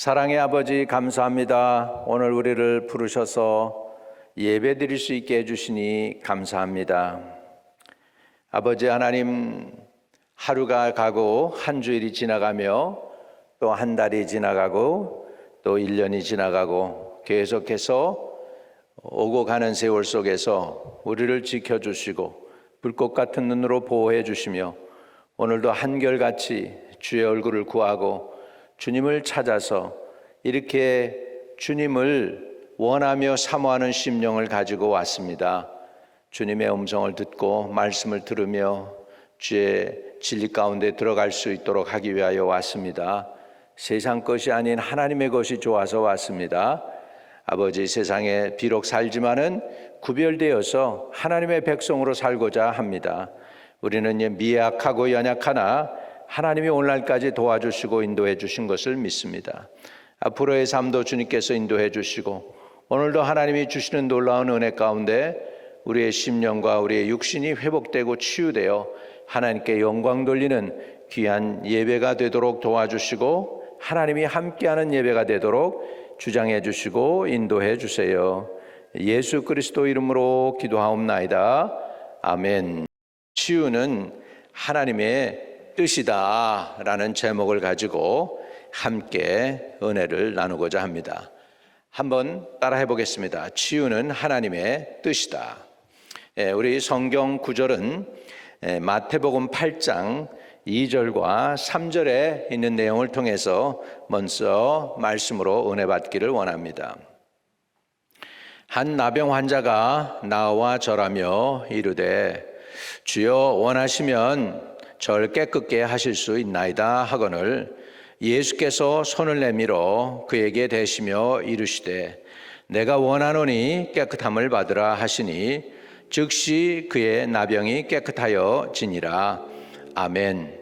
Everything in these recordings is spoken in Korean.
사랑의 아버지 감사합니다. 오늘 우리를 부르셔서 예배 드릴 수 있게 해주시니 감사합니다. 아버지 하나님, 하루가 가고 한 주일이 지나가며 또 한 달이 지나가고 또 1년이 지나가고 계속해서 오고 가는 세월 속에서 우리를 지켜주시고 불꽃 같은 눈으로 보호해 주시며 오늘도 한결같이 주의 얼굴을 구하고 주님을 찾아서 이렇게 주님을 원하며 사모하는 심령을 가지고 왔습니다. 주님의 음성을 듣고 말씀을 들으며 주의 진리 가운데 들어갈 수 있도록 하기 위하여 왔습니다. 세상 것이 아닌 하나님의 것이 좋아서 왔습니다. 아버지, 세상에 비록 살지만은 구별되어서 하나님의 백성으로 살고자 합니다. 우리는 미약하고 연약하나 하나님이 오늘날까지 도와주시고 인도해 주신 것을 믿습니다. 앞으로의 삶도 주님께서 인도해 주시고 오늘도 하나님이 주시는 놀라운 은혜 가운데 우리의 심령과 우리의 육신이 회복되고 치유되어 하나님께 영광 돌리는 귀한 예배가 되도록 도와주시고 하나님이 함께하는 예배가 되도록 주장해 주시고 인도해 주세요. 예수 그리스도 이름으로 기도하옵나이다. 아멘. 치유는 하나님의 뜻이다 라는 제목을 가지고 함께 은혜를 나누고자 합니다. 한번 따라해 보겠습니다. 치유는 하나님의 뜻이다. 우리 성경 구절은 마태복음 8장 2절과 3절에 있는 내용을 통해서 먼저 말씀으로 은혜 받기를 원합니다. 한 나병 환자가 나와 절하며 이르되 주여 원하시면 절 깨끗게 하실 수 있나이다 하거늘 예수께서 손을 내밀어 그에게 대시며 이르시되 내가 원하노니 깨끗함을 받으라 하시니 즉시 그의 나병이 깨끗하여 지니라. 아멘.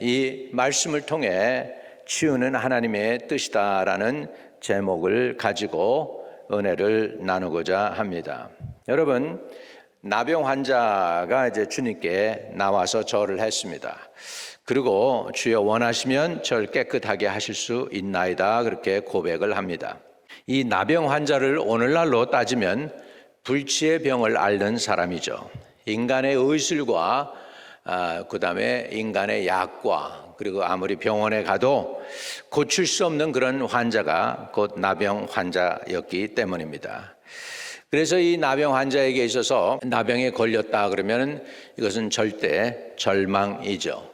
이 말씀을 통해 치유는 하나님의 뜻이다라는 제목을 가지고 은혜를 나누고자 합니다. 여러분, 나병 환자가 이제 주님께 나와서 절을 했습니다. 그리고 주여 원하시면 절 깨끗하게 하실 수 있나이다 그렇게 고백을 합니다. 이 나병 환자를 오늘날로 따지면 불치의 병을 앓는 사람이죠. 인간의 의술과 그다음에 인간의 약과 그리고 아무리 병원에 가도 고칠 수 없는 그런 환자가 곧 나병 환자였기 때문입니다. 그래서 이 나병 환자에게 있어서 나병에 걸렸다 그러면 이것은 절대 절망이죠.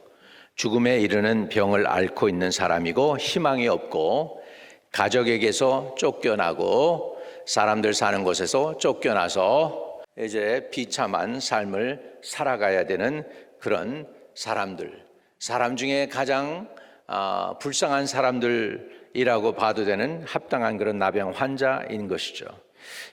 죽음에 이르는 병을 앓고 있는 사람이고 희망이 없고 가족에게서 쫓겨나고 사람들 사는 곳에서 쫓겨나서 이제 비참한 삶을 살아가야 되는 그런 사람들, 사람 중에 가장 불쌍한 사람들이라고 봐도 되는 합당한 그런 나병 환자인 것이죠.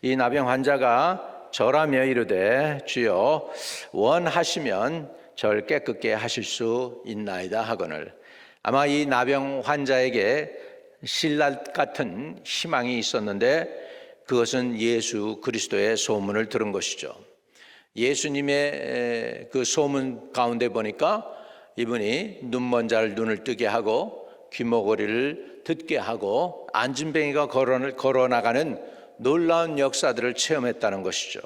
이 나병 환자가 절하며 이르되 주여 원하시면 절 깨끗게 하실 수 있나이다 하거늘 아마 이 나병 환자에게 신라 같은 희망이 있었는데 그것은 예수 그리스도의 소문을 들은 것이죠. 예수님의 그 소문 가운데 보니까 이분이 눈먼 자를 눈을 뜨게 하고 귀머거리를 듣게 하고 안진뱅이가 걸어나가는 놀라운 역사들을 체험했다는 것이죠.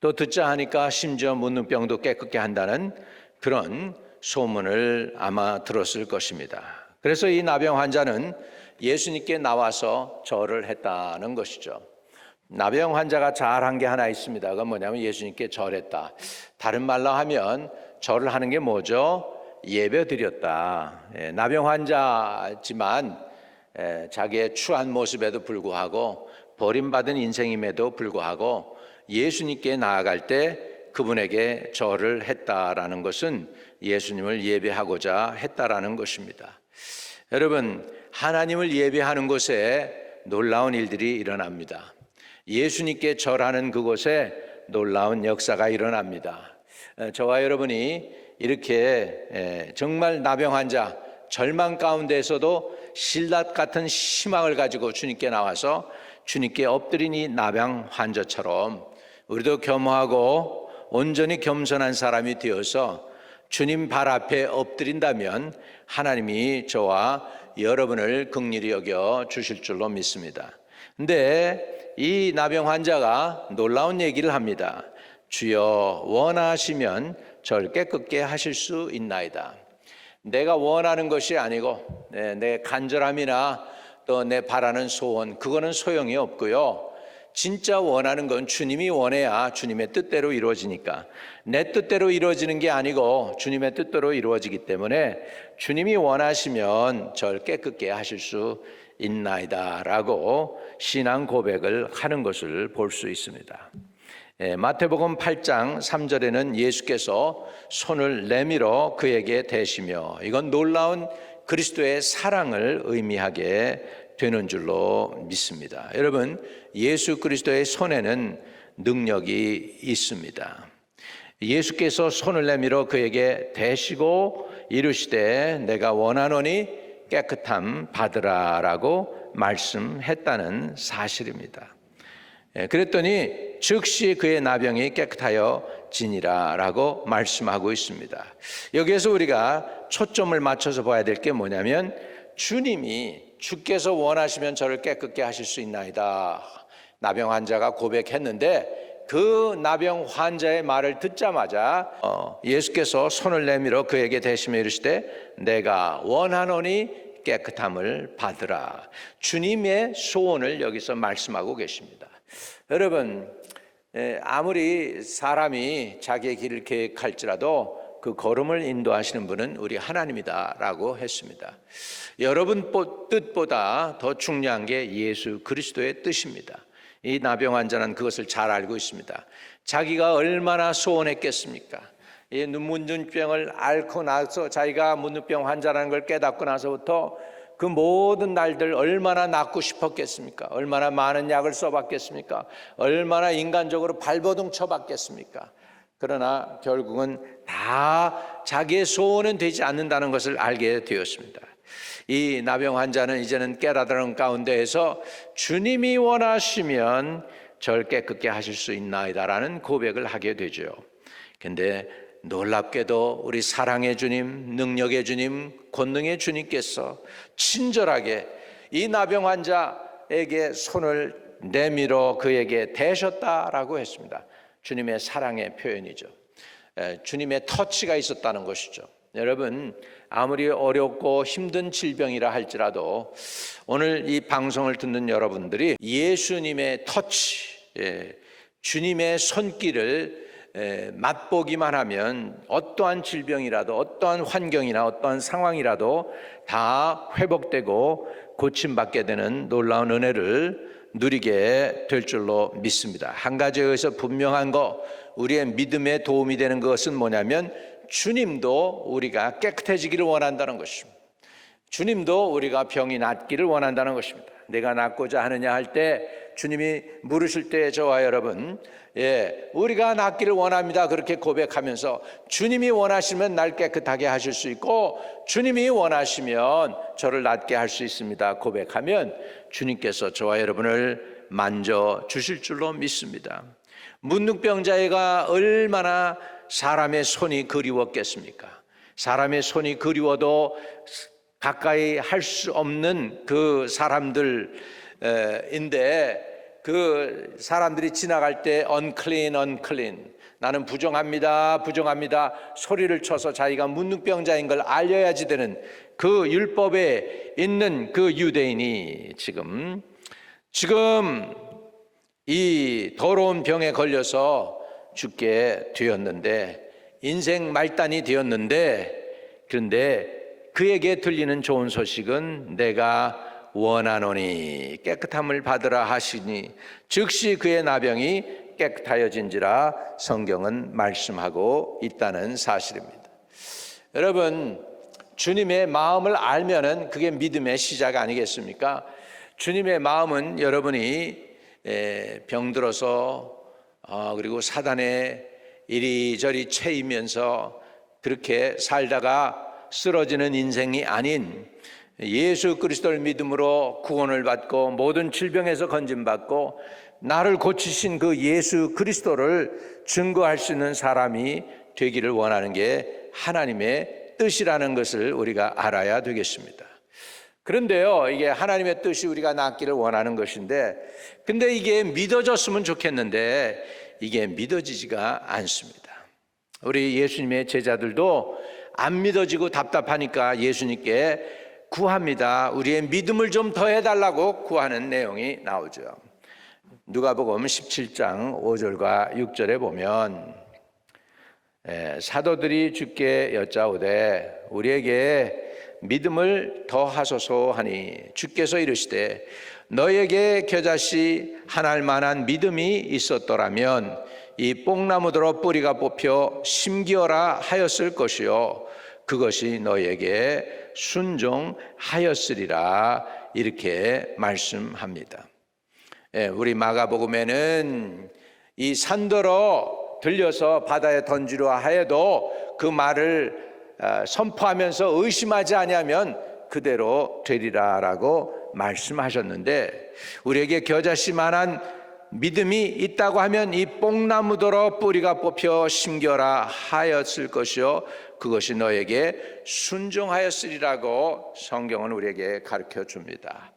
또 듣자 하니까 심지어 문둥병도 깨끗게 한다는 그런 소문을 아마 들었을 것입니다. 그래서 이 나병 환자는 예수님께 나와서 절을 했다는 것이죠. 나병 환자가 잘한 게 하나 있습니다. 그건 뭐냐면 예수님께 절했다. 다른 말로 하면 절을 하는 게 뭐죠? 예배 드렸다. 나병 환자지만 자기의 추한 모습에도 불구하고 버림받은 인생임에도 불구하고 예수님께 나아갈 때 그분에게 절을 했다라는 것은 예수님을 예배하고자 했다라는 것입니다. 여러분, 하나님을 예배하는 곳에 놀라운 일들이 일어납니다. 예수님께 절하는 그곳에 놀라운 역사가 일어납니다. 저와 여러분이 이렇게 정말 나병 환자, 절망 가운데에서도 신라 같은 희망을 가지고 주님께 나와서 주님께 엎드린 이 나병 환자처럼 우리도 겸허하고 온전히 겸손한 사람이 되어서 주님 발 앞에 엎드린다면 하나님이 저와 여러분을 긍휼히 여겨 주실 줄로 믿습니다. 근데 이 나병 환자가 놀라운 얘기를 합니다. 주여 원하시면 저를 깨끗게 하실 수 있나이다. 내가 원하는 것이 아니고 내 간절함이나 또 내 바라는 소원, 그거는 소용이 없고요. 진짜 원하는 건 주님이 원해야 주님의 뜻대로 이루어지니까, 내 뜻대로 이루어지는 게 아니고 주님의 뜻대로 이루어지기 때문에 주님이 원하시면 절 깨끗게 하실 수 있나이다 라고 신앙 고백을 하는 것을 볼 수 있습니다. 마태복음 8장 3절에는 예수께서 손을 내밀어 그에게 대시며, 이건 놀라운 그리스도의 사랑을 의미하게 되는 줄로 믿습니다. 여러분, 예수 그리스도의 손에는 능력이 있습니다. 예수께서 손을 내밀어 그에게 대시고 이르시되 내가 원하노니 깨끗함 받으라 라고 말씀했다는 사실입니다. 그랬더니 즉시 그의 나병이 깨끗하여 지니라 라고 말씀하고 있습니다. 여기에서 우리가 초점을 맞춰서 봐야 될 게 뭐냐면, 주께서 원하시면 저를 깨끗게 하실 수 있나이다. 나병 환자가 고백했는데 그 나병 환자의 말을 듣자마자 예수께서 손을 내밀어 그에게 대시며 이르시되 내가 원하노니 깨끗함을 받으라. 주님의 소원을 여기서 말씀하고 계십니다. 여러분, 아무리 사람이 자기의 길을 계획할지라도 그 걸음을 인도하시는 분은 우리 하나님이다 라고 했습니다. 여러분 뜻보다 더 중요한 게 예수 그리스도의 뜻입니다. 이 나병 환자는 그것을 잘 알고 있습니다. 자기가 얼마나 소원했겠습니까? 이 문둥병을 앓고 나서, 자기가 문둥병 환자라는 걸 깨닫고 나서부터 그 모든 날들 얼마나 낫고 싶었겠습니까? 얼마나 많은 약을 써봤겠습니까? 얼마나 인간적으로 발버둥 쳐봤겠습니까? 그러나 결국은 다 자기의 소원은 되지 않는다는 것을 알게 되었습니다. 이 나병 환자는 이제는 깨달은 가운데에서 주님이 원하시면 절 깨끗게 하실 수 있나이다라는 고백을 하게 되죠. 근데 놀랍게도 우리 사랑의 주님, 능력의 주님, 권능의 주님께서 친절하게 이 나병 환자에게 손을 내밀어 그에게 대셨다라고 했습니다. 주님의 사랑의 표현이죠. 주님의 터치가 있었다는 것이죠. 여러분, 아무리 어렵고 힘든 질병이라 할지라도 오늘 이 방송을 듣는 여러분들이 예수님의 터치, 주님의 손길을 맛보기만 하면 어떠한 질병이라도, 어떠한 환경이나 어떠한 상황이라도 다 회복되고 고침받게 되는 놀라운 은혜를 누리게 될 줄로 믿습니다. 한 가지 여기서 분명한 거, 우리의 믿음에 도움이 되는 것은 뭐냐면 주님도 우리가 깨끗해지기를 원한다는 것입니다. 주님도 우리가 병이 낫기를 원한다는 것입니다. 내가 낫고자 하느냐 할 때 주님이 물으실 때 저와 여러분, 우리가 낫기를 원합니다 그렇게 고백하면서, 주님이 원하시면 날 깨끗하게 하실 수 있고 주님이 원하시면 저를 낫게 할 수 있습니다 고백하면 주님께서 저와 여러분을 만져 주실 줄로 믿습니다. 문둥병자가 얼마나 사람의 손이 그리웠겠습니까? 사람의 손이 그리워도 가까이 할 수 없는 그 사람들인데, 그 사람들이 지나갈 때 unclean, 나는 부정합니다 소리를 쳐서 자기가 문둥병자인 걸 알려야지 되는 그 율법에 있는 그 유대인이 지금 이 더러운 병에 걸려서 죽게 되었는데, 인생 말단이 되었는데, 그런데 그에게 들리는 좋은 소식은 내가 원하노니 깨끗함을 받으라 하시니 즉시 그의 나병이 깨끗하여진지라 성경은 말씀하고 있다는 사실입니다. 여러분, 주님의 마음을 알면은 그게 믿음의 시작 아니겠습니까? 주님의 마음은 여러분이 병들어서 그리고 사단에 이리저리 채이면서 그렇게 살다가 쓰러지는 인생이 아닌, 예수 그리스도를 믿음으로 구원을 받고 모든 질병에서 건짐받고 나를 고치신 그 예수 그리스도를 증거할 수 있는 사람이 되기를 원하는 게 하나님의 뜻이라는 것을 우리가 알아야 되겠습니다. 그런데요, 이게 하나님의 뜻이 우리가 낳기를 원하는 것인데, 근데 이게 믿어졌으면 좋겠는데 이게 믿어지지가 않습니다. 우리 예수님의 제자들도 안 믿어지고 답답하니까 예수님께 구합니다. 우리의 믿음을 좀 더해달라고 구하는 내용이 나오죠. 누가복음 17장 5절과 6절에 보면 사도들이 주께 여짜오되 우리에게 믿음을 더하소서 하니 주께서 이르시되 너에게 겨자씨 하나할 만한 믿음이 있었더라면 이 뽕나무더러 뿌리가 뽑혀 심기어라 하였을 것이요 그것이 너에게 순종하였으리라 이렇게 말씀합니다. 우리 마가복음에는 이 산더러 들려서 바다에 던지려 하여도 그 말을 선포하면서 의심하지 아니하면 그대로 되리라라고 말씀하셨는데 우리에게 겨자씨만한 믿음이 있다고 하면 이 뽕나무더러 뿌리가 뽑혀 심겨라 하였을 것이요 그것이 너에게 순종하였으리라고 성경은 우리에게 가르쳐 줍니다.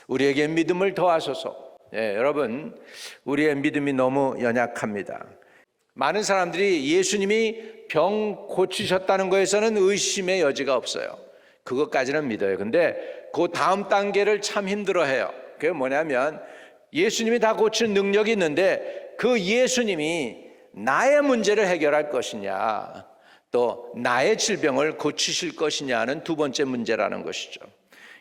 우리에게 믿음을 더하소서. 여러분, 우리의 믿음이 너무 연약합니다. 많은 사람들이 예수님이 병 고치셨다는 것에서는 의심의 여지가 없어요. 그것까지는 믿어요. 근데 그 다음 단계를 참 힘들어해요. 그게 뭐냐면 예수님이 다 고치는 능력이 있는데 그 예수님이 나의 문제를 해결할 것이냐 또 나의 질병을 고치실 것이냐는 두 번째 문제라는 것이죠.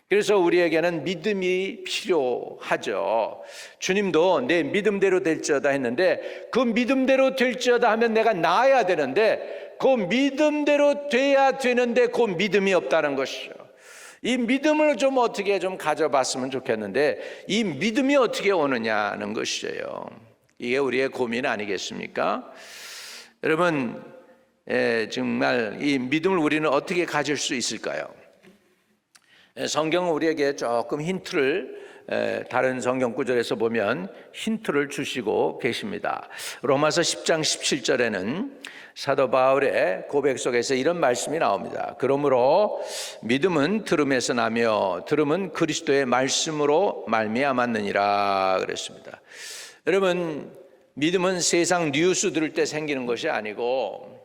그래서 우리에게는 믿음이 필요하죠. 주님도 내 믿음대로 될지어다 했는데 그 믿음대로 될지어다 하면 내가 나아야 되는데 그 믿음대로 돼야 되는데 그 믿음이 없다는 것이죠. 이 믿음을 좀 어떻게 좀 가져봤으면 좋겠는데 이 믿음이 어떻게 오느냐는 것이에요. 이게 우리의 고민 아니겠습니까? 여러분, 정말 이 믿음을 우리는 어떻게 가질 수 있을까요? 성경은 우리에게 조금 힌트를 다른 성경 구절에서 보면 힌트를 주시고 계십니다. 로마서 10장 17절에는 사도 바울의 고백 속에서 이런 말씀이 나옵니다. 그러므로 믿음은 들음에서 나며 들음은 그리스도의 말씀으로 말미암았느니라 그랬습니다. 여러분, 믿음은 세상 뉴스 들을 때 생기는 것이 아니고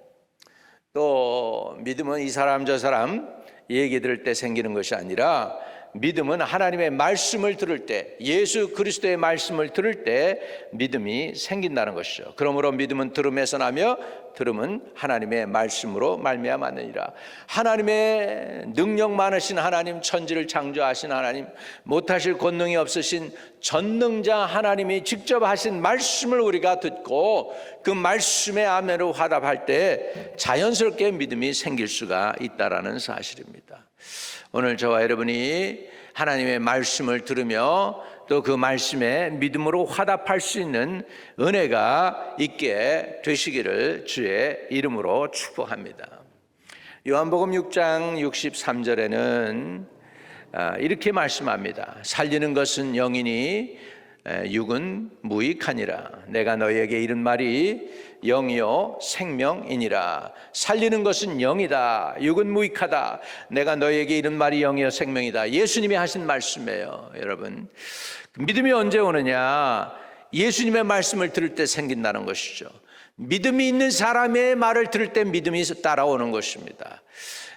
또 믿음은 이 사람 저 사람 얘기 들을 때 생기는 것이 아니라 믿음은 하나님의 말씀을 들을 때 예수 그리스도의 말씀을 들을 때 믿음이 생긴다는 것이죠. 그러므로 믿음은 들음에서 나며 들음은 하나님의 말씀으로 말미암았느니라. 하나님의 능력 많으신 하나님, 천지를 창조하신 하나님, 못하실 권능이 없으신 전능자 하나님이 직접 하신 말씀을 우리가 듣고 그 말씀의 아멘으로 화답할 때 자연스럽게 믿음이 생길 수가 있다라는 사실입니다. 오늘 저와 여러분이 하나님의 말씀을 들으며 또 그 말씀에 믿음으로 화답할 수 있는 은혜가 있게 되시기를 주의 이름으로 축복합니다. 요한복음 6장 63절에는 이렇게 말씀합니다. 살리는 것은 영이니 육은 무익하니라. 내가 너희에게 이른 말이 영이요 생명이니라. 살리는 것은 영이다. 육은 무익하다. 내가 너희에게 이른 말이 영이요 생명이다. 예수님이 하신 말씀이에요. 여러분, 믿음이 언제 오느냐? 예수님의 말씀을 들을 때 생긴다는 것이죠. 믿음이 있는 사람의 말을 들을 때 믿음이 따라오는 것입니다.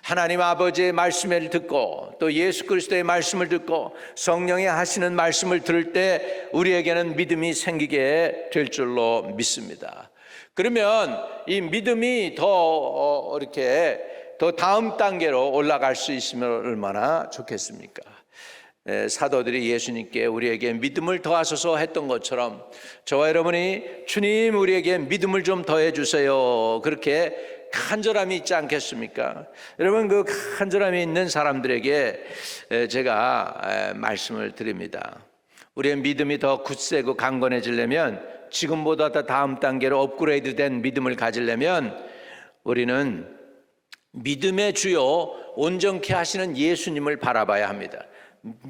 하나님 아버지의 말씀을 듣고 또 예수 그리스도의 말씀을 듣고 성령이 하시는 말씀을 들을 때 우리에게는 믿음이 생기게 될 줄로 믿습니다. 그러면 이 믿음이 더 이렇게 더 다음 단계로 올라갈 수 있으면 얼마나 좋겠습니까? 사도들이 예수님께 우리에게 믿음을 더하소서 했던 것처럼 저와 여러분이 주님 우리에게 믿음을 좀 더해 주세요 그렇게 간절함이 있지 않겠습니까? 여러분, 그 간절함이 있는 사람들에게 제가 말씀을 드립니다. 우리의 믿음이 더 굳세고 강건해지려면 지금보다 더 다음 단계로 업그레이드된 믿음을 가지려면 우리는 믿음의 주요 온전케 하시는 예수님을 바라봐야 합니다.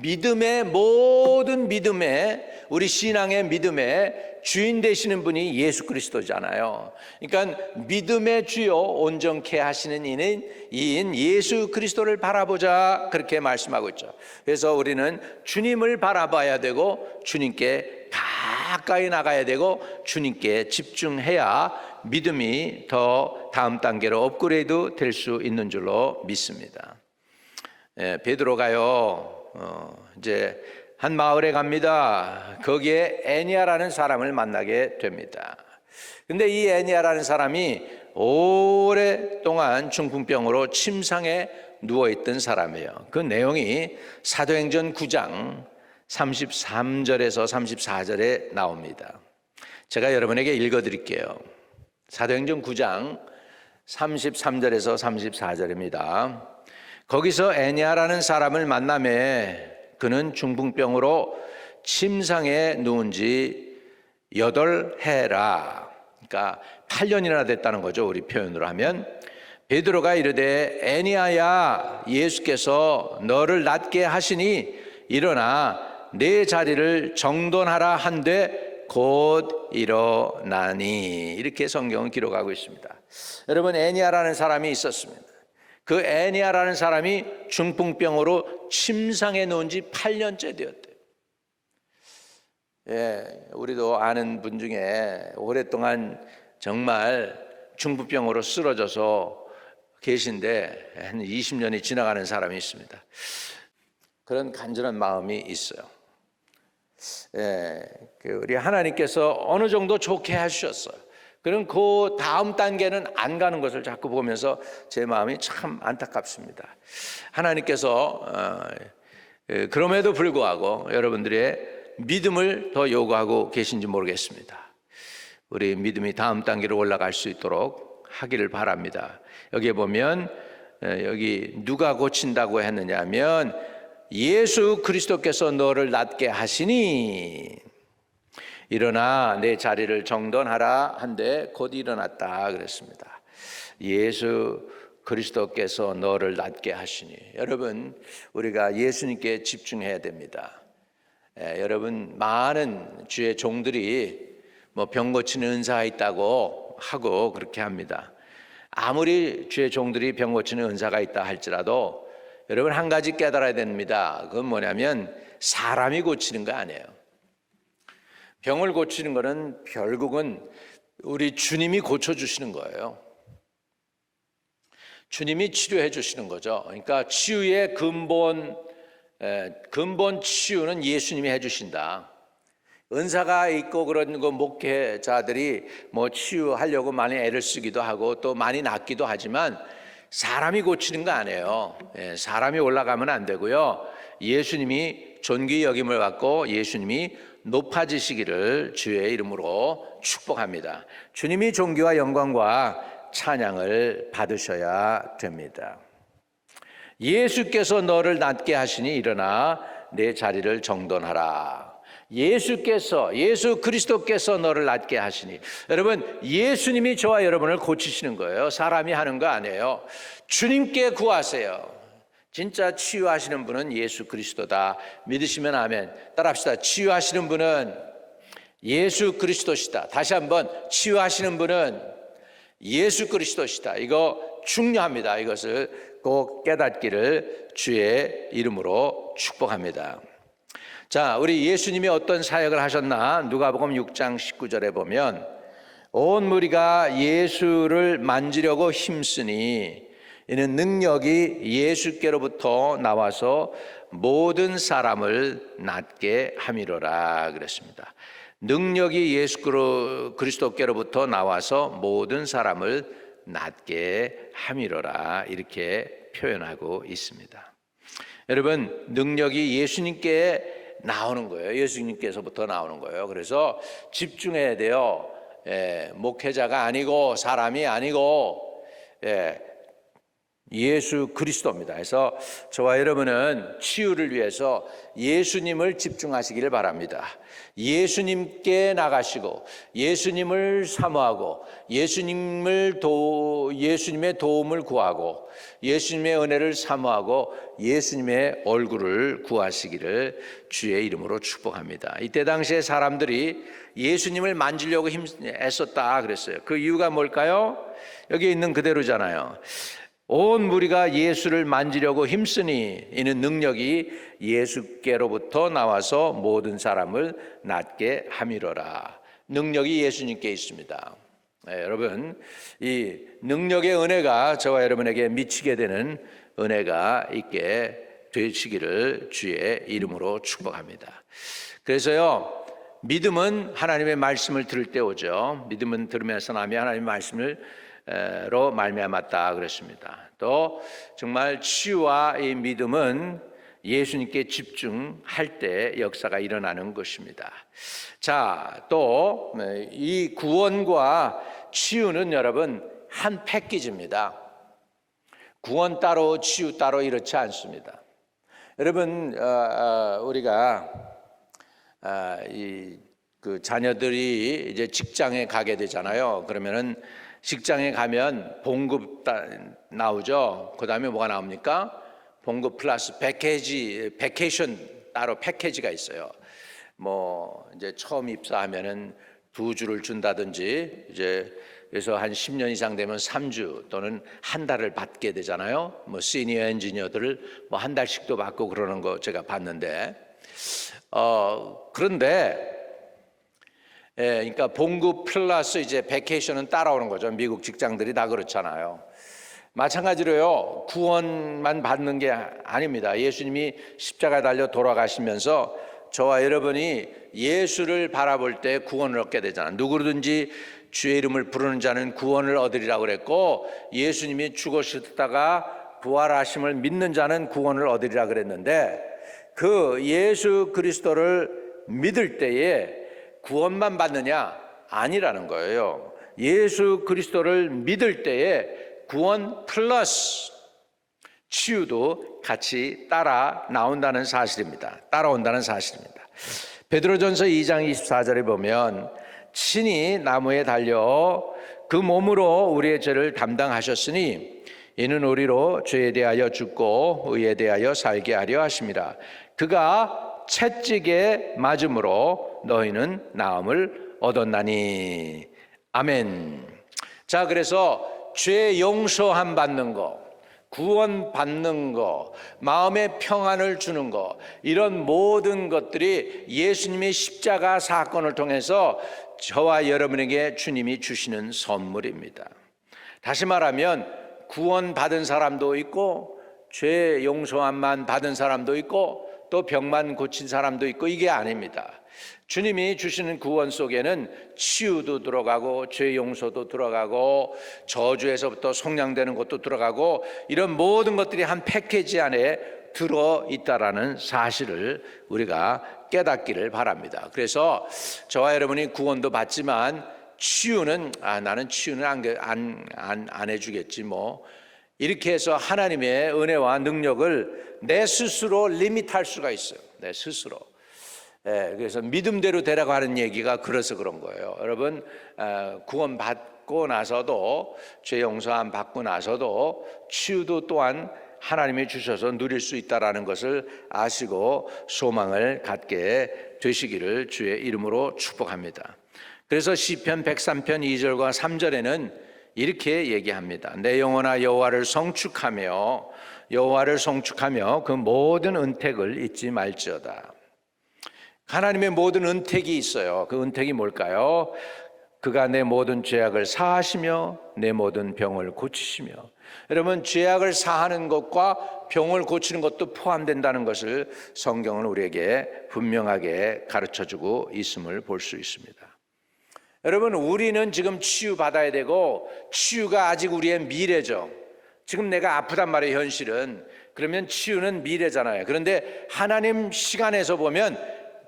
믿음의 모든 믿음에 우리 신앙의 믿음에 주인 되시는 분이 예수 그리스도잖아요. 그러니까 믿음의 주요 온전케 하시는 이인 예수 그리스도를 바라보자, 그렇게 말씀하고 있죠. 그래서 우리는 주님을 바라봐야 되고 주님께 가까이 나가야 되고 주님께 집중해야 믿음이 더 다음 단계로 업그레이드 될 수 있는 줄로 믿습니다. 베드로가요, 이제 한 마을에 갑니다. 거기에 애니아라는 사람을 만나게 됩니다. 근데 이 애니아라는 사람이 오랫동안 중풍병으로 침상에 누워있던 사람이에요. 그 내용이 사도행전 9장 33절에서 34절에 나옵니다. 제가 여러분에게 읽어드릴게요. 사도행전 9장 33절에서 34절입니다. 거기서 애니아라는 사람을 만나매 그는 중풍병으로 침상에 누운 지 8해라. 그러니까 8년이나 됐다는 거죠. 우리 표현으로 하면. 베드로가 이르되 애니아야, 예수께서 너를 낫게 하시니 일어나 내 자리를 정돈하라 한데 곧 일어나니. 이렇게 성경은 기록하고 있습니다. 여러분, 애니아라는 사람이 있었습니다. 그 애니아라는 사람이 중풍병으로 침상에 누운 지 8년째 되었대요. 우리도 아는 분 중에 오랫동안 정말 중풍병으로 쓰러져서 계신데 한 20년이 지나가는 사람이 있습니다. 그런 간절한 마음이 있어요. 우리 하나님께서 어느 정도 좋게 해주셨어요. 그럼 그 다음 단계는 안 가는 것을 자꾸 보면서 제 마음이 참 안타깝습니다. 하나님께서 그럼에도 불구하고 여러분들의 믿음을 더 요구하고 계신지 모르겠습니다. 우리 믿음이 다음 단계로 올라갈 수 있도록 하기를 바랍니다. 여기에 보면 여기 누가 고친다고 했느냐 하면 예수 그리스도께서 너를 낫게 하시니 일어나 내 자리를 정돈하라 한데 곧 일어났다 그랬습니다. 예수 그리스도께서 너를 낫게 하시니. 여러분, 우리가 예수님께 집중해야 됩니다. 여러분, 많은 주의 종들이 병 고치는 은사가 있다고 하고 그렇게 합니다. 아무리 주의 종들이 병 고치는 은사가 있다 할지라도 여러분, 한 가지 깨달아야 됩니다. 그건 뭐냐면 사람이 고치는 거 아니에요. 병을 고치는 것은 결국은 우리 주님이 고쳐주시는 거예요. 주님이 치료해 주시는 거죠. 그러니까 치유의 근본 치유는 예수님이 해주신다. 은사가 있고 그런 거 목회자들이 치유하려고 많이 애를 쓰기도 하고 또 많이 낫기도 하지만 사람이 고치는 거 아니에요. 사람이 올라가면 안 되고요. 예수님이 존귀 여김을 받고 예수님이 높아지시기를 주의 이름으로 축복합니다. 주님이 존귀와 영광과 찬양을 받으셔야 됩니다. 예수께서 너를 낫게 하시니 일어나 내 자리를 정돈하라. 예수 그리스도께서 너를 낫게 하시니. 여러분, 예수님이 저와 여러분을 고치시는 거예요. 사람이 하는 거 아니에요. 주님께 구하세요. 진짜 치유하시는 분은 예수 그리스도다. 믿으시면 아멘. 따라합시다. 치유하시는 분은 예수 그리스도시다. 다시 한번, 치유하시는 분은 예수 그리스도시다. 이거 중요합니다. 이것을 꼭 깨닫기를 주의 이름으로 축복합니다. 자, 우리 예수님이 어떤 사역을 하셨나? 누가복음 6장 19절에 보면 온 무리가 예수를 만지려고 힘쓰니 이는 능력이 예수께로부터 나와서 모든 사람을 낫게 함이로라 그랬습니다. 능력이 예수 그리스도께로부터 나와서 모든 사람을 낫게 함이로라, 이렇게 표현하고 있습니다. 여러분, 능력이 예수님께 나오는 거예요. 예수님께서부터 나오는 거예요. 그래서 집중해야 돼요. 목회자가 아니고 사람이 아니고 예수 그리스도입니다. 그래서 저와 여러분은 치유를 위해서 예수님을 집중하시기를 바랍니다. 예수님께 나가시고 예수님을 사모하고 예수님의 도움을 구하고 예수님의 은혜를 사모하고 예수님의 얼굴을 구하시기를 주의 이름으로 축복합니다. 이때 당시에 사람들이 예수님을 만지려고 애썼다 그랬어요. 그 이유가 뭘까요? 여기 있는 그대로잖아요. 온 무리가 예수를 만지려고 힘쓰니 이는 능력이 예수께로부터 나와서 모든 사람을 낫게 함이로라. 능력이 예수님께 있습니다. 여러분, 이 능력의 은혜가 저와 여러분에게 미치게 되는 은혜가 있게 되시기를 주의 이름으로 축복합니다. 그래서요, 믿음은 하나님의 말씀을 들을 때 오죠. 믿음은 들으면서 나면 하나님의 말씀을 로 말미암았다 그랬습니다. 또 정말 치유와 이 믿음은 예수님께 집중할 때 역사가 일어나는 것입니다. 자, 또 이 구원과 치유는 여러분 한 패키지입니다. 구원 따로 치유 따로 이렇지 않습니다. 여러분 우리가 그 자녀들이 이제 직장에 가게 되잖아요. 그러면은 직장에 가면 봉급 나오죠. 그 다음에 뭐가 나옵니까? 봉급 플러스 베케이션 따로 패키지가 있어요. 뭐 이제 처음 입사하면은 2주를 준다든지 이제 그래서 한 10년 이상 되면 3주 또는 한 달을 받게 되잖아요. 뭐 시니어 엔지니어들을 뭐 한 달씩도 받고 그러는 거 제가 봤는데 그런데 그러니까 봉급 플러스 이제 베케이션은 따라오는 거죠. 미국 직장들이 다 그렇잖아요. 마찬가지로요, 구원만 받는 게 아닙니다. 예수님이 십자가에 달려 돌아가시면서 저와 여러분이 예수를 바라볼 때 구원을 얻게 되잖아요. 누구든지 주의 이름을 부르는 자는 구원을 얻으리라고 그랬고, 예수님이 죽으셨다가 부활하심을 믿는 자는 구원을 얻으리라 그랬는데, 그 예수 그리스도를 믿을 때에 구원만 받느냐? 아니라는 거예요. 예수 그리스도를 믿을 때에 구원 플러스 치유도 같이 따라온다는 사실입니다. 베드로전서 2장 24절에 보면 친히 나무에 달려 그 몸으로 우리의 죄를 담당하셨으니 이는 우리로 죄에 대하여 죽고 의에 대하여 살게 하려 하심이라. 그가 채찍에 맞음으로 너희는 나음을 얻었나니. 아멘. 자, 그래서 죄 용서함 받는 거, 구원 받는 거, 마음의 평안을 주는 거, 이런 모든 것들이 예수님의 십자가 사건을 통해서 저와 여러분에게 주님이 주시는 선물입니다. 다시 말하면 구원 받은 사람도 있고 죄 용서함만 받은 사람도 있고 또 병만 고친 사람도 있고 이게 아닙니다. 주님이 주시는 구원 속에는 치유도 들어가고 죄 용서도 들어가고 저주에서부터 속량되는 것도 들어가고 이런 모든 것들이 한 패키지 안에 들어있다라는 사실을 우리가 깨닫기를 바랍니다. 그래서 저와 여러분이 구원도 받지만 치유는 나는 치유는 안 해주겠지 뭐 이렇게 해서 하나님의 은혜와 능력을 내 스스로 리밋할 수가 있어요. 내 스스로. 그래서 믿음대로 되라고 하는 얘기가 그래서 그런 거예요. 여러분 구원 받고 나서도 죄 용서함 받고 나서도 치유도 또한 하나님이 주셔서 누릴 수 있다라는 것을 아시고 소망을 갖게 되시기를 주의 이름으로 축복합니다. 그래서 시편 103편 2절과 3절에는 이렇게 얘기합니다. 내 영혼아 여호와를 성축하며 그 모든 은택을 잊지 말지어다. 하나님의 모든 은택이 있어요. 그 은택이 뭘까요? 그가 내 모든 죄악을 사하시며 내 모든 병을 고치시며. 여러분 죄악을 사하는 것과 병을 고치는 것도 포함된다는 것을 성경은 우리에게 분명하게 가르쳐주고 있음을 볼 수 있습니다. 여러분 우리는 지금 치유받아야 되고 치유가 아직 우리의 미래죠. 지금 내가 아프단 말이에요. 현실은. 그러면 치유는 미래잖아요. 그런데 하나님 시간에서 보면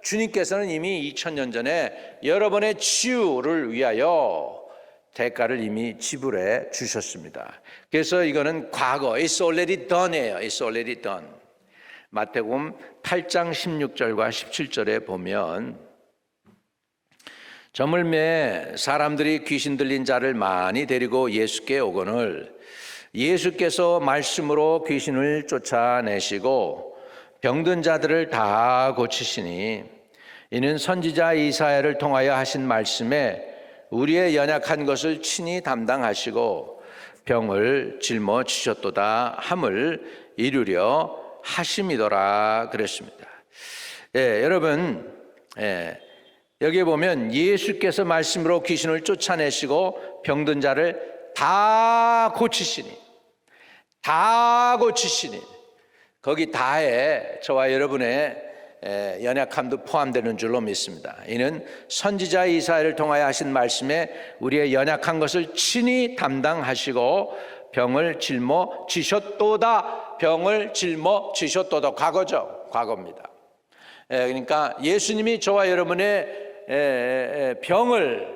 주님께서는 이미 2000년 전에 여러분의 치유를 위하여 대가를 이미 지불해 주셨습니다. 그래서 이거는 과거, it's already done이에요. it's already done. 마태복음 8장 16절과 17절에 보면 저물매 사람들이 귀신 들린 자를 많이 데리고 예수께 오거늘 예수께서 말씀으로 귀신을 쫓아내시고 병든 자들을 다 고치시니 이는 선지자 이사야를 통하여 하신 말씀에 우리의 연약한 것을 친히 담당하시고 병을 짊어지셨도다 함을 이루려 하심이더라 그랬습니다. 여러분, 여기에 보면 예수께서 말씀으로 귀신을 쫓아내시고 병든 자를 다 고치시니 거기 다에 저와 여러분의 연약함도 포함되는 줄로 믿습니다. 이는 선지자 이사야를 통하여 하신 말씀에 우리의 연약한 것을 친히 담당하시고 병을 짊어지셨도다. 병을 짊어지셨도다. 과거죠. 과거입니다. 그러니까 예수님이 저와 여러분의 병을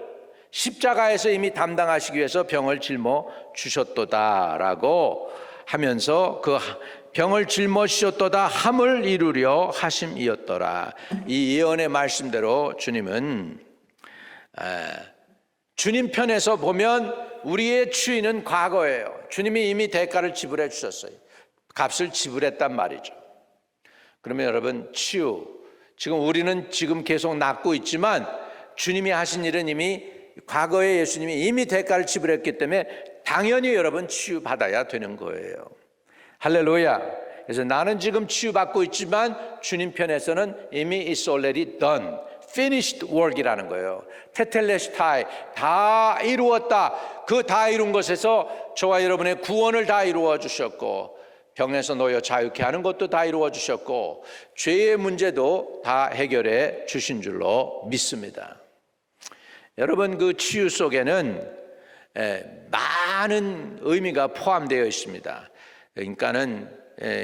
십자가에서 이미 담당하시기 위해서 병을 짊어지셨도다라고 하면서 그 병을 짊어지셨도다 함을 이루려 하심이었더라. 이 예언의 말씀대로 주님은 주님 편에서 보면 우리의 추위는 과거예요. 주님이 이미 대가를 지불해 주셨어요. 값을 지불했단 말이죠. 그러면 여러분, 치유, 지금 우리는 지금 계속 낫고 있지만 주님이 하신 일은 이미 과거에 예수님이 이미 대가를 지불했기 때문에 당연히 여러분 치유받아야 되는 거예요. 할렐루야. 그래서 나는 지금 치유받고 있지만 주님 편에서는 이미 it's already done, finished work이라는 거예요. 테텔레스타이, 다 이루었다. 그 다 이룬 것에서 저와 여러분의 구원을 다 이루어 주셨고 병에서 놓여 자유케 하는 것도 다 이루어 주셨고 죄의 문제도 다 해결해 주신 줄로 믿습니다. 여러분, 그 치유 속에는 많은 의미가 포함되어 있습니다. 그러니까는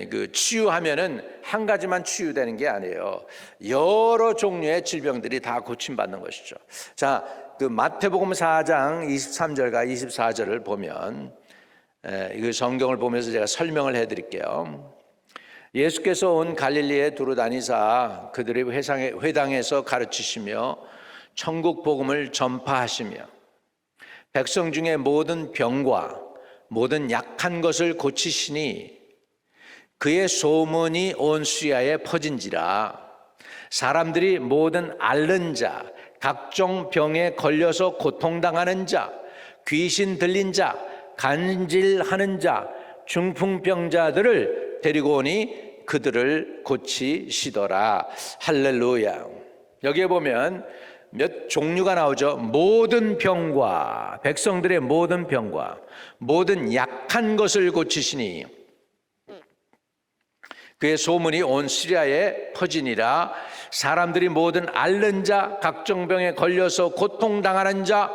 그 치유하면은 한 가지만 치유되는 게 아니에요. 여러 종류의 질병들이 다 고침받는 것이죠. 자, 그 마태복음 4장 23절과 24절을 보면 이 성경을 보면서 제가 설명을 해드릴게요. 예수께서 온 갈릴리에 두루 다니사 그들의 회당에서 가르치시며 천국 복음을 전파하시며 백성 중에 모든 병과 모든 약한 것을 고치시니 그의 소문이 온 수야에 퍼진지라. 사람들이 모든 앓는 자, 각종 병에 걸려서 고통당하는 자, 귀신 들린 자, 간질하는 자, 중풍병자들을 데리고 오니 그들을 고치시더라. 할렐루야. 여기에 보면 몇 종류가 나오죠. 모든 병과, 백성들의 모든 병과 모든 약한 것을 고치시니 그의 소문이 온 시리아에 퍼지니라. 사람들이 모든 앓는 자, 각종 병에 걸려서 고통당하는 자,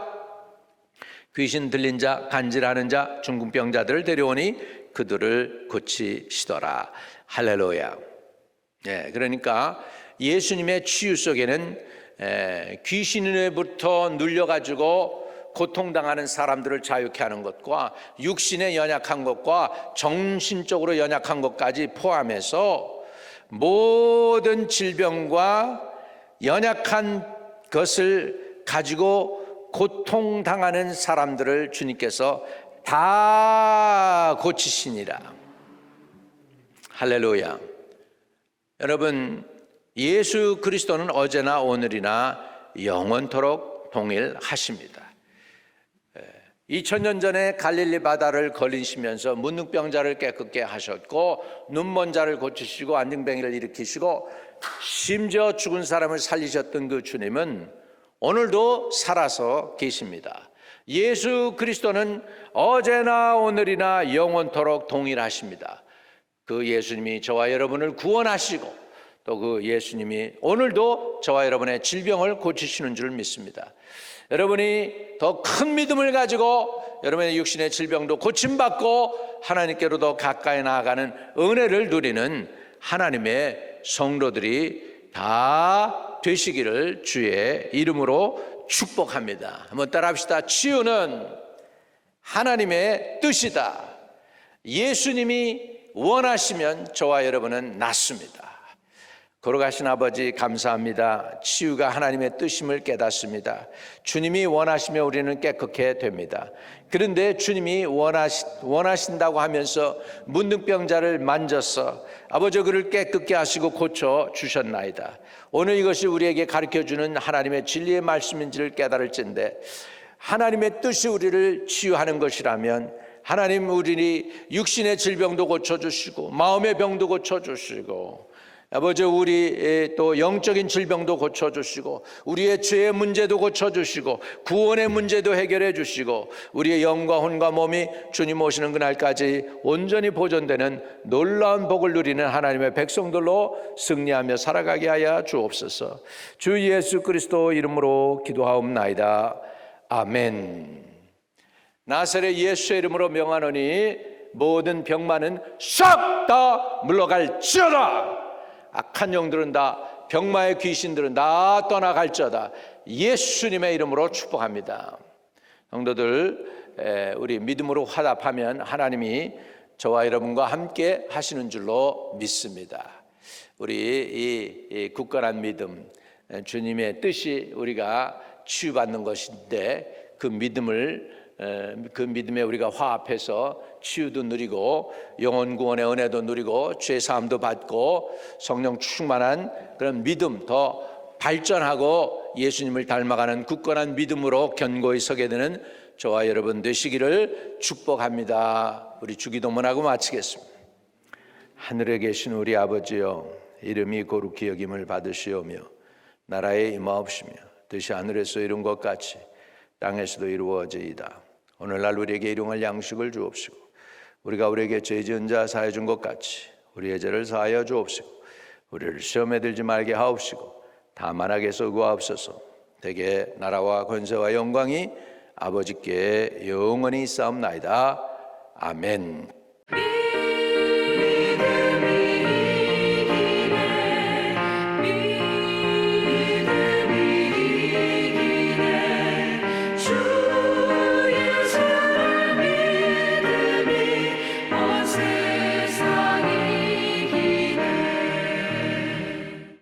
귀신 들린 자, 간질하는 자, 중풍병자들을 데려오니 그들을 고치시더라. 할렐루야. 그러니까 예수님의 치유 속에는 귀신으로부터 눌려가지고 고통당하는 사람들을 자유케 하는 것과 육신의 연약한 것과 정신적으로 연약한 것까지 포함해서 모든 질병과 연약한 것을 가지고 고통당하는 사람들을 주님께서 다 고치시니라. 할렐루야. 여러분, 예수 그리스도는 어제나 오늘이나 영원토록 동일하십니다. 2000년 전에 갈릴리 바다를 걸으시면서 문둥병자를 깨끗게 하셨고 눈먼 자를 고치시고 안진뱅이를 일으키시고 심지어 죽은 사람을 살리셨던 그 주님은 오늘도 살아서 계십니다. 예수 그리스도는 어제나 오늘이나 영원토록 동일하십니다. 그 예수님이 저와 여러분을 구원하시고 또 그 예수님이 오늘도 저와 여러분의 질병을 고치시는 줄 믿습니다. 여러분이 더 큰 믿음을 가지고 여러분의 육신의 질병도 고침받고 하나님께로 더 가까이 나아가는 은혜를 누리는 하나님의 성도들이 다 되시기를 주의 이름으로 축복합니다. 한번 따라합시다. 치유는 하나님의 뜻이다. 예수님이 원하시면 저와 여러분은 낫습니다. 걸어가신 아버지 감사합니다. 치유가 하나님의 뜻임을 깨닫습니다. 주님이 원하시면 우리는 깨끗게 됩니다. 그런데 주님이 원하신다고 하면서 문둥병자를 만져서 아버지 그를 깨끗게 하시고 고쳐 주셨나이다. 오늘 이것이 우리에게 가르쳐주는 하나님의 진리의 말씀인지를 깨달을진데, 하나님의 뜻이 우리를 치유하는 것이라면 하나님 우리 육신의 질병도 고쳐주시고 마음의 병도 고쳐주시고 아버지 우리 또 영적인 질병도 고쳐주시고 우리의 죄의 문제도 고쳐주시고 구원의 문제도 해결해 주시고 우리의 영과 혼과 몸이 주님 오시는 그날까지 온전히 보존되는 놀라운 복을 누리는 하나님의 백성들로 승리하며 살아가게 하여 주옵소서. 주 예수 그리스도 이름으로 기도하옵나이다. 아멘. 나사렛 예수의 이름으로 명하노니 모든 병만은 싹 다 물러갈지어다. 악한 영들은 다, 병마의 귀신들은 다 떠나갈지어다. 예수님의 이름으로 축복합니다. 성도들, 우리 믿음으로 화답하면 하나님이 저와 여러분과 함께 하시는 줄로 믿습니다. 우리 이 굳건한 믿음, 주님의 뜻이 우리가 치유받는 것인데 그 믿음에 우리가 화합해서 치유도 누리고 영혼 구원의 은혜도 누리고 죄 사함도 받고 성령 충만한 그런 믿음, 더 발전하고 예수님을 닮아가는 굳건한 믿음으로 견고히 서게 되는 저와 여러분 되시기를 축복합니다. 우리 주기도문하고 마치겠습니다. 하늘에 계신 우리 아버지여, 이름이 거룩히 여김을 받으시오며 나라에 임하옵시며 뜻이 하늘에서 이룬 것 같이 땅에서도 이루어지이다. 오늘날 우리에게 일용할 양식을 주옵시고 우리가 우리에게 죄 지은 자 사하여 준 것 같이 우리의 죄를 사하여 주옵시고 우리를 시험에 들지 말게 하옵시고 다만 악에서 구하옵소서. 대개 나라와 권세와 영광이 아버지께 영원히 있사옵나이다. 아멘.